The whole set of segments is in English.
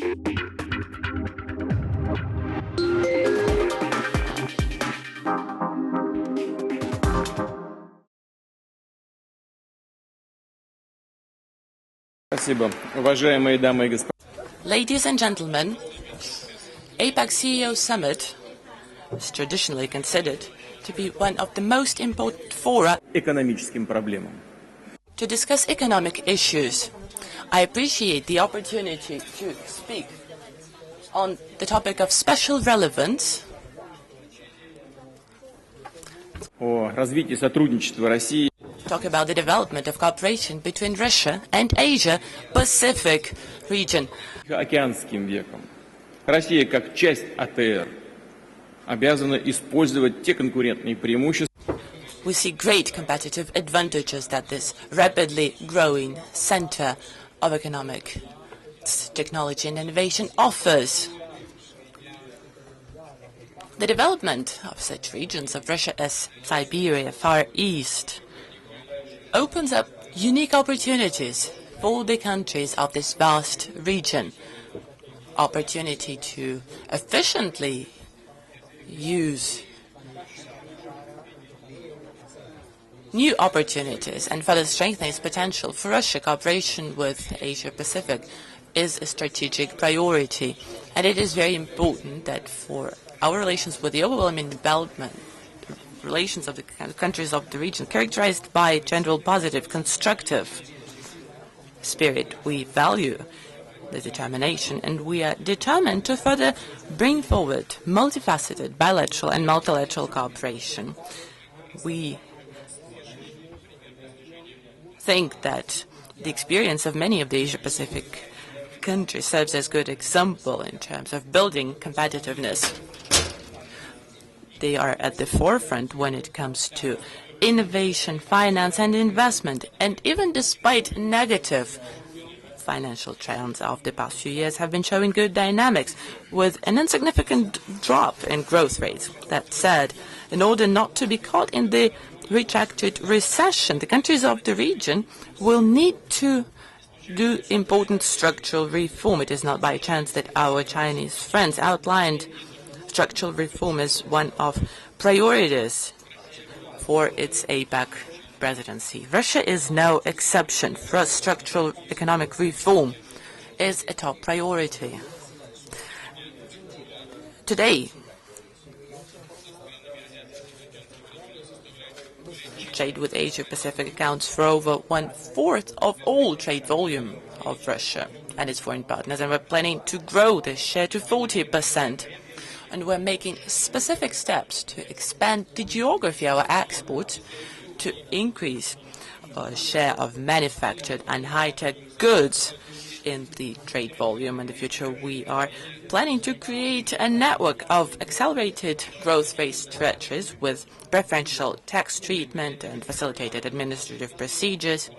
Ladies and gentlemen, APEC CEO Summit is traditionally considered to be one of the most important fora to discuss economic issues. I appreciate the opportunity to speak on the topic of special relevance talk about the development of cooperation between Russia and Asia-Pacific region. Океанским веком. Россия, как часть АТР, обязана использовать те конкурентные преимущества. We see great competitive advantages that this rapidly growing center of economic technology and innovation offers. The development of such regions of Russia as Siberia, Far East, opens up unique opportunities for the countries of this vast region. Opportunity to efficiently use new opportunities and further strengthen its potential for Russia. Cooperation with Asia-Pacific is a strategic priority, and it is very important that for our relations with the overwhelming development, relations of the countries of the region characterized by general positive, constructive spirit. We value the determination, and we are determined to further bring forward multifaceted bilateral and multilateral cooperation. We think that the experience of many of the Asia-Pacific countries serves as a good example in terms of building competitiveness. They are at the forefront when it comes to innovation, finance, and investment. And even despite negative financial trends of the past few years have been showing good dynamics with an insignificant drop in growth rates. That said, in order not to be caught in the retracted recession, the countries of the region will need to do important structural reform. It is not by chance that our Chinese friends outlined structural reform is one of priorities for its APEC presidency. Russia is no exception. For us, structural economic reform is a top priority. Today, trade with Asia-Pacific accounts for over 1/4 of all trade volume of Russia and its foreign partners, and we're planning to grow this share to 40%. And we're making specific steps to expand the geography of our exports to increase share of manufactured and high-tech goods in the trade volume. In the future, we are planning to create a network of accelerated growth rate stretches with preferential tax treatment and facilitated administrative procedures.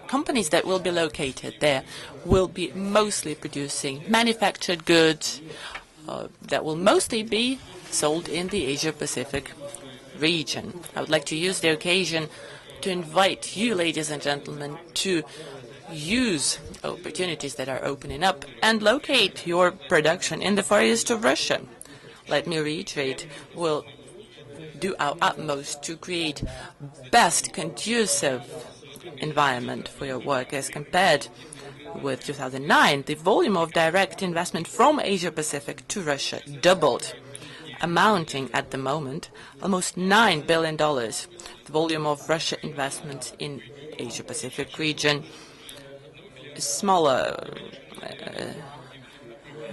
Companies that will be located there will be mostly producing manufactured goods that will mostly be sold in the Asia-Pacific region. I would like to use the occasion to invite you, ladies and gentlemen, to use opportunities that are opening up and locate your production in the Far East of Russia. Let me reiterate, we'll do our utmost to create best conducive environment for your work as compared with 2009, the volume of direct investment from Asia-Pacific to Russia doubled, amounting at the moment almost $9 billion. The volume of Russia investment in Asia-Pacific region is smaller,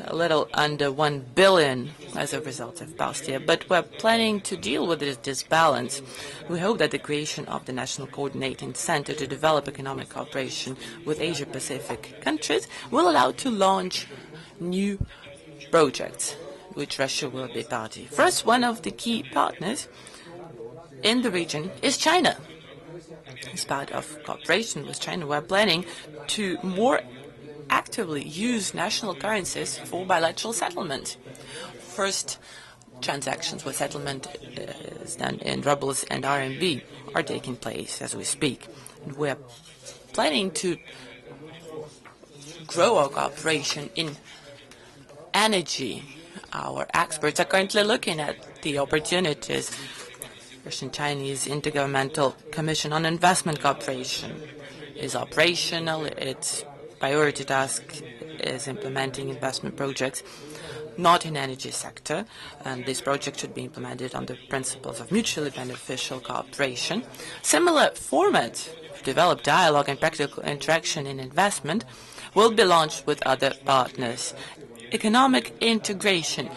a little under $1 billion as a result of past year, but we're planning to deal with this disbalance. We hope that the creation of the National Coordinating Center to develop economic cooperation with Asia-Pacific countries will allow to launch new projects, which Russia will be party. First, one of the key partners in the region is China. As part of cooperation with China, we're planning to more actively use national currencies for bilateral settlement. First, transactions with settlement is done in rubles and RMB are taking place as we speak. And we're planning to grow our cooperation in energy. Our experts are currently looking at the opportunities. Russian-Chinese Intergovernmental Commission on Investment Cooperation is operational. Its priority task is implementing investment projects not in energy sector, and this project should be implemented on the principles of mutually beneficial cooperation. Similar format to develop dialogue and practical interaction in investment will be launched with other partners. Economic integration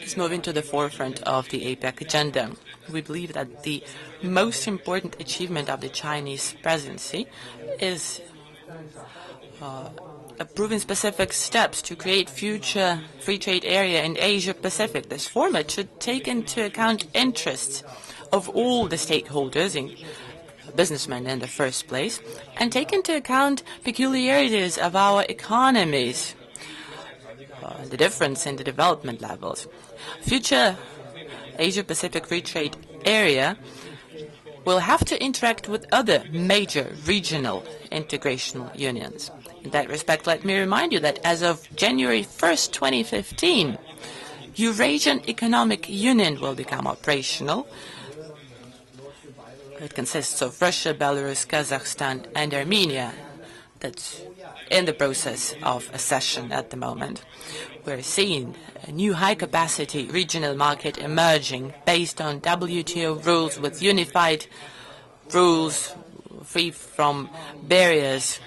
is moving to the forefront of the APEC agenda. We believe that the most important achievement of the Chinese presidency is approving specific steps to create future free trade area in Asia-Pacific. This format should take into account interests of all the stakeholders, businessmen in the first place, and take into account peculiarities of our economies, the difference in the development levels. Future Asia-Pacific free trade area will have to interact with other major regional integrational unions. In that respect, let me remind you that as of January 1st, 2015, Eurasian Economic Union will become operational. It consists of Russia, Belarus, Kazakhstan, and Armenia. That's in the process of accession at the moment. We're seeing a new high-capacity regional market emerging based on WTO rules with unified rules, free from barriers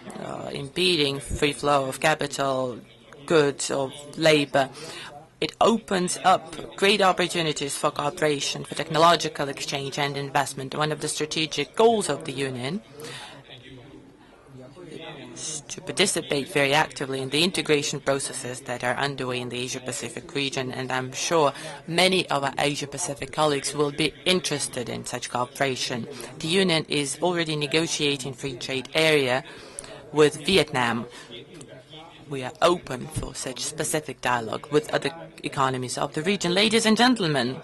impeding free flow of capital, goods, or labor. It opens up great opportunities for cooperation, for technological exchange and investment. One of the strategic goals of the Union is to participate very actively in the integration processes that are underway in the Asia-Pacific region, and I'm sure many of our Asia-Pacific colleagues will be interested in such cooperation. The Union is already negotiating free trade area with Vietnam. We are open for such specific dialogue with other economies of the region. Ladies and gentlemen,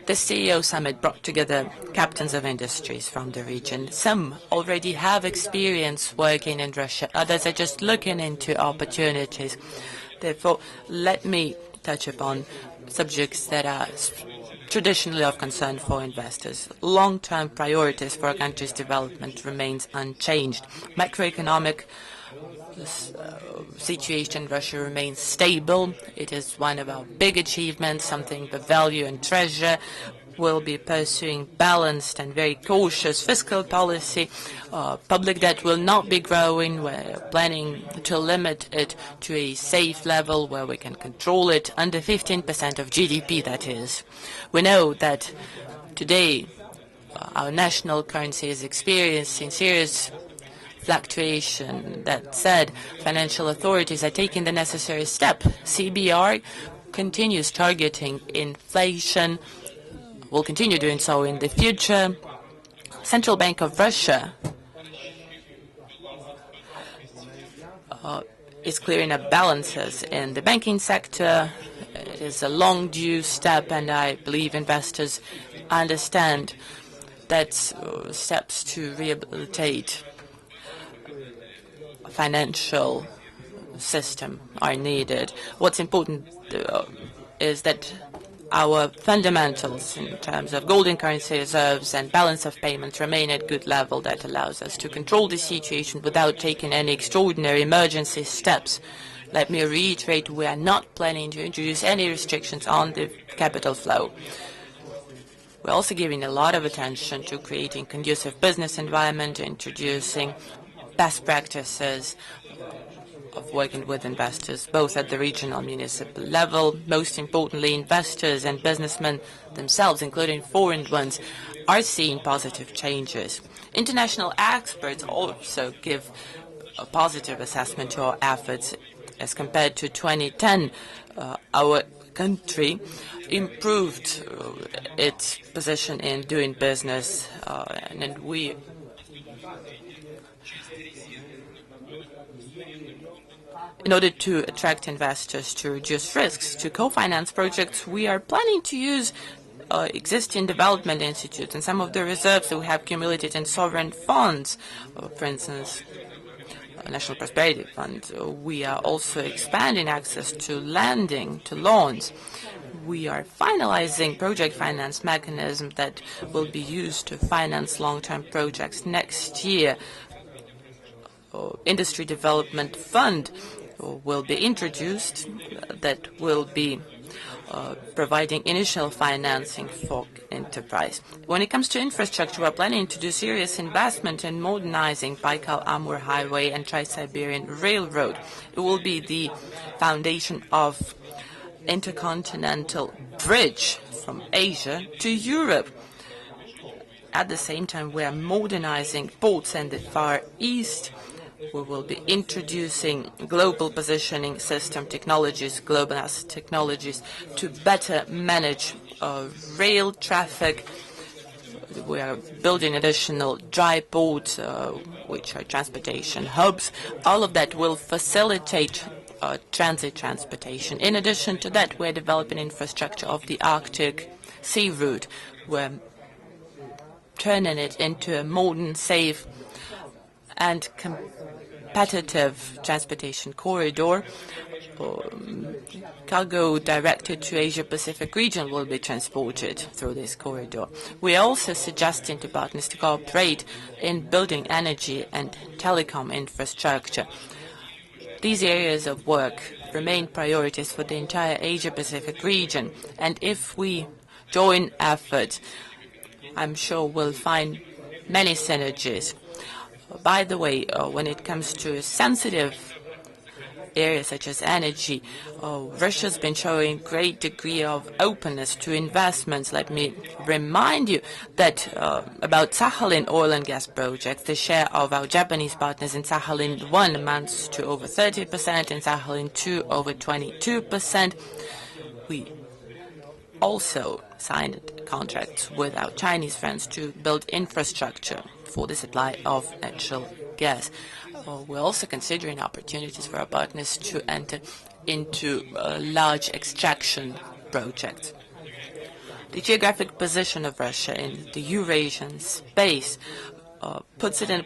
the CEO summit brought together captains of industries from the region. Some already have experience working in Russia. Others are just looking into opportunities. Therefore, let me touch upon subjects that are traditionally of concern for investors. Long-term priorities for a country's development remains unchanged. Macroeconomic situation in Russia remains stable. It is one of our big achievements, something to value and treasure. We'll be pursuing balanced and very cautious fiscal policy. Public debt will not be growing. We're planning to limit it to a safe level where we can control it, under 15% of GDP, that is. We know that today our national currency is experiencing serious fluctuation. That said, financial authorities are taking the necessary step. CBR continues targeting inflation, will continue doing so in the future. Central Bank of Russia is clearing up balances in the banking sector. It is a long due step, and I believe investors understand that steps to rehabilitate financial system are needed. What's important is that our fundamentals in terms of golden currency reserves and balance of payments remain at good level. That allows us to control the situation without taking any extraordinary emergency steps. Let me reiterate, we are not planning to introduce any restrictions on the capital flow. We're also giving a lot of attention to creating conducive business environment, introducing best practices of working with investors, both at the regional and municipal level. Most importantly, investors and businessmen themselves, including foreign ones, are seeing positive changes. International experts also give a positive assessment to our efforts. As compared to 2010, our country improved its position in doing business, and we in order to attract investors, to reduce risks, to co-finance projects, we are planning to use existing development institutes and some of the reserves that we have accumulated in sovereign funds, for instance, National Prosperity Fund. We are also expanding access to lending, to loans. We are finalizing project finance mechanism that will be used to finance long-term projects next year. Industry Development Fund will be introduced that will be providing initial financing for enterprise. When it comes to infrastructure, we're planning to do serious investment in modernizing Baikal-Amur Highway and Trans-Siberian Railroad. It will be the foundation of intercontinental bridge from Asia to Europe. At the same time, we are modernizing ports in the Far East. We will be introducing global positioning system technologies, global asset technologies, to better manage rail traffic. We are building additional dry ports, which are transportation hubs. All of that will facilitate transit transportation. In addition to that, we're developing infrastructure of the Arctic Sea Route. We're turning it into a modern, safe, and competitive transportation corridor. Cargo directed to Asia-Pacific region will be transported through this corridor. We are also suggesting to partners to cooperate in building energy and telecom infrastructure. These areas of work remain priorities for the entire Asia-Pacific region, and if we join efforts, I'm sure we'll find many synergies. By the way, when it comes to sensitive areas such as energy, Russia's been showing great degree of openness to investments. Let me remind you that about Sakhalin oil and gas projects, the share of our Japanese partners in Sakhalin 1 amounts to over 30%, in Sakhalin 2 over 22%. We also signed contracts with our Chinese friends to build infrastructure for the supply of natural gas. We're also considering opportunities for our partners to enter into large extraction projects. The geographic position of Russia in the Eurasian space puts it in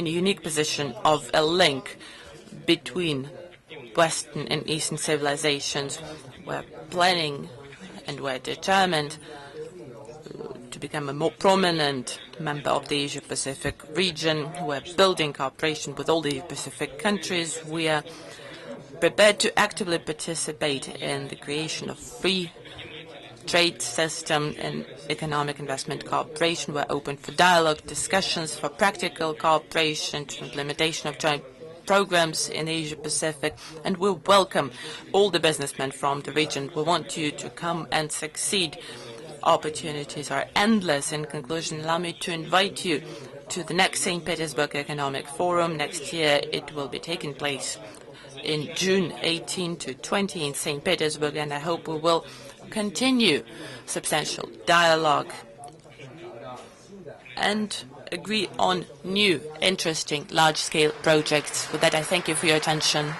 a unique position of a link between Western and Eastern civilizations. We're planning and we're determined to become a more prominent member of the Asia-Pacific region. We're building cooperation with all the Pacific countries. We are prepared to actively participate in the creation of free trade system and economic investment cooperation. We're open for dialogue, discussions, for practical cooperation, to implementation of joint programs in Asia-Pacific, and we welcome all the businessmen from the region. We want you to come and succeed. Opportunities are endless. In conclusion, allow me to invite you to the next St. Petersburg Economic Forum. Next year, it will be taking place in June 18 to 20 in St. Petersburg, and I hope we will continue substantial dialogue and agree on new, interesting, large-scale projects. With that, I thank you for your attention.